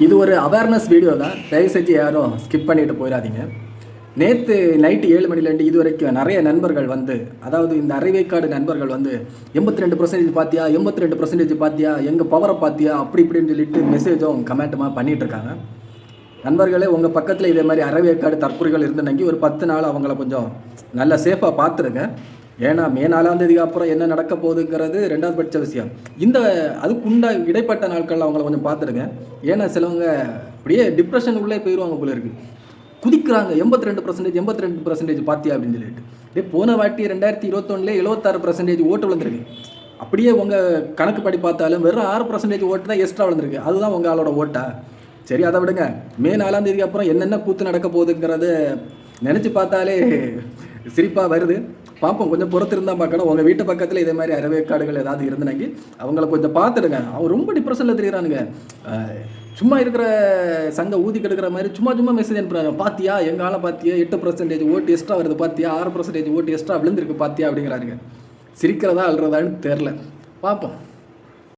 இது ஒரு awareness video தான், தயவு செஞ்சு யாரும் ஸ்கிப் பண்ணிட்டு போயிடாதீங்க. நேற்று நைட்டு 7 மணிலேருந்து இது வரைக்கும் நிறைய நண்பர்கள் வந்து, அதாவது இந்த அரைவேக்காடு நண்பர்கள் வந்து 82% பார்த்தியா, 82% பார்த்தியா, எங்கள் பவரை பார்த்தியா, அப்படி இப்படின்னு சொல்லிட்டு மெசேஜும் கமெண்ட்டுமா பண்ணிகிட்டு இருக்காங்க. நண்பர்களே, உங்கள் பக்கத்தில் இதே மாதிரி அரைவேக்காடு தற்கொலைகள் இருந்துனங்கி ஒரு 10 நாள் அவங்கள கொஞ்சம் நல்லா சேஃபாக பார்த்துருங்க. ஏன்னா மே 4ஆம் தேதிக்கு அப்புறம் என்ன நடக்க போகுதுங்கிறது 2வது பட்ச விஷயம். அதுக்குண்ட இடைப்பட்ட நாட்களில் அவங்கள கொஞ்சம் பார்த்துருங்க. ஏன்னா சிலவங்க அப்படியே டிப்ரெஷனுக்குள்ளே போயிடுவாங்க போல இருக்குது. குதிக்கிறாங்க 82% 82% பார்த்தியா அப்படின்னு சொல்லிட்டு. இதே போன வாட்டி 2021 76% ஓட்டு விழுந்திருக்கு. அப்படியே உங்கள் கணக்குப்படி பார்த்தாலும் வெறும் 6% ஓட்டு தான் எக்ஸ்ட்ரா விழுந்திருக்கு. அதுதான் உங்கள் ஆளோட ஓட்டா? சரி, அதை விடுங்க. மே 4ஆம் தேதிக்கு அப்புறம் என்னென்ன கூத்து நடக்க போகுதுங்கிறத நினச்சி பார்த்தாலே சிரிப்பாக வருது. பார்ப்போம், கொஞ்சம் பொறுத்து இருந்தால் பார்க்கணும். உங்கள் வீட்டு பக்கத்தில் இதே மாதிரி அரைவேக்காடுகள் ஏதாவது இருந்தாங்க, அவங்கள கொஞ்சம் பார்த்துடுங்க. அவன் ரொம்ப டிப்ரெஷனில் தெரியுறானுங்க. சும்மா இருக்கிற சங்க ஊதி கெடுக்கிற மாதிரி சும்மா மெசேஜ் அனுப்புறாங்க. பார்த்தியா, எங்கள் ஆளை பார்த்தியா, 8% ஓட்டு எக்ஸ்ட்ரா வருது பார்த்தியா, 6% ஓட்டு எக்ஸ்ட்ரா விழுந்திருக்கு பார்த்தியா அப்படிங்கிறாருங்க. சிரிக்கிறதா அல்றதான்னு தெரில, பார்ப்போம்.